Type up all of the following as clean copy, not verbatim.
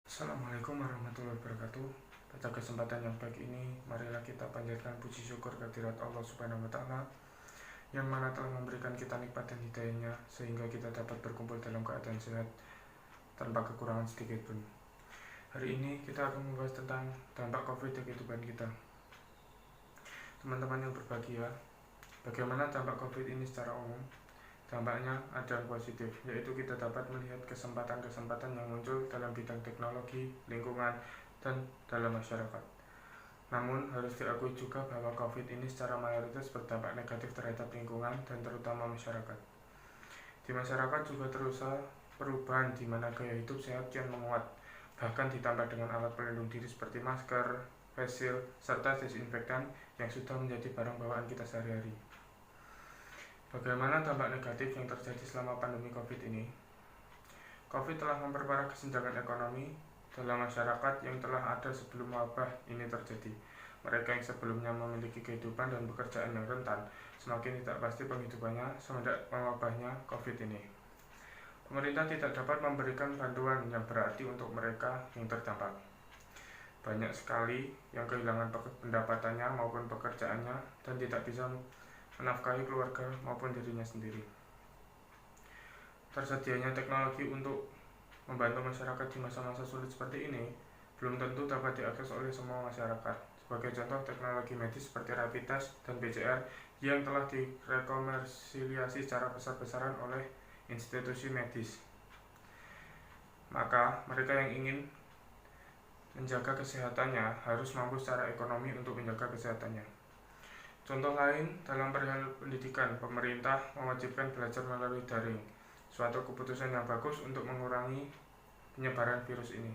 Assalamualaikum warahmatullahi wabarakatuh. Pada kesempatan yang baik ini, marilah kita panjatkan puji syukur kehadirat Allah Subhanahu wa Ta'ala, yang mana telah memberikan kita nikmat dan hidayahnya sehingga kita dapat berkumpul dalam keadaan sehat tanpa kekurangan sedikit pun. Hari ini kita akan membahas tentang dampak COVID di kehidupan kita. Teman-teman yang berbahagia, bagaimana dampak COVID ini secara umum? Dampaknya ada yang positif, yaitu kita dapat melihat kesempatan-kesempatan yang muncul dalam bidang teknologi, lingkungan, dan dalam masyarakat. Namun, harus diakui juga bahwa COVID ini secara mayoritas berdampak negatif terhadap lingkungan dan terutama masyarakat. Di masyarakat juga terasa perubahan di mana gaya hidup sehat kian menguat, bahkan ditambah dengan alat pelindung diri seperti masker, face shield, serta desinfektan yang sudah menjadi barang bawaan kita sehari-hari. Bagaimana dampak negatif yang terjadi selama pandemi COVID ini? COVID telah memperparah kesenjangan ekonomi dalam masyarakat yang telah ada sebelum wabah ini terjadi. Mereka yang sebelumnya memiliki kehidupan dan pekerjaan yang rentan, semakin tidak pasti penghidupannya semenjak wabahnya COVID ini. Pemerintah tidak dapat memberikan bantuan yang berarti untuk mereka yang terdampak. Banyak sekali yang kehilangan pendapatannya maupun pekerjaannya dan tidak bisa menafkahi keluarga maupun dirinya sendiri. Tersedianya teknologi untuk membantu masyarakat di masa-masa sulit seperti ini belum tentu dapat diakses oleh semua masyarakat. Sebagai contoh, teknologi medis seperti rapid test dan PCR yang telah direkomensiliasi secara besar-besaran oleh institusi medis. Maka mereka yang ingin menjaga kesehatannya harus mampu secara ekonomi untuk menjaga kesehatannya. Contoh lain, dalam perihal pendidikan, pemerintah mewajibkan belajar melalui daring, suatu keputusan yang bagus untuk mengurangi penyebaran virus ini.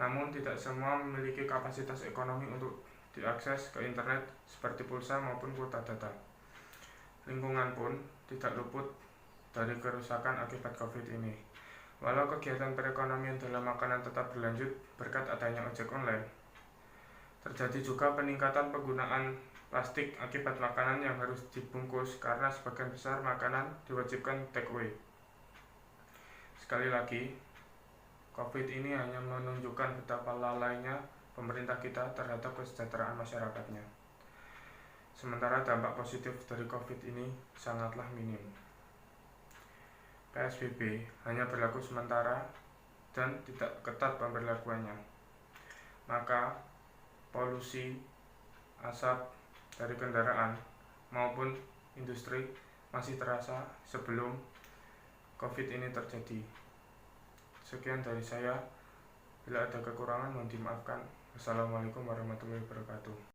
Namun, tidak semua memiliki kapasitas ekonomi untuk diakses ke internet seperti pulsa maupun kuota data. Lingkungan pun tidak luput dari kerusakan akibat COVID ini. Walau kegiatan perekonomian dalam makanan tetap berlanjut berkat adanya ojek online, terjadi juga peningkatan penggunaan plastik akibat makanan yang harus dibungkus karena sebagian besar makanan diwajibkan take away. Sekali lagi, COVID ini hanya menunjukkan betapa lalainya pemerintah kita terhadap kesejahteraan masyarakatnya. Sementara dampak positif dari COVID ini sangatlah minim. PSBB hanya berlaku sementara dan tidak ketat pemberlakuannya. Maka polusi, asap dari kendaraan maupun industri masih terasa sebelum COVID ini terjadi. Sekian dari saya. Bila ada kekurangan mohon dimaafkan. Wassalamualaikum warahmatullahi wabarakatuh.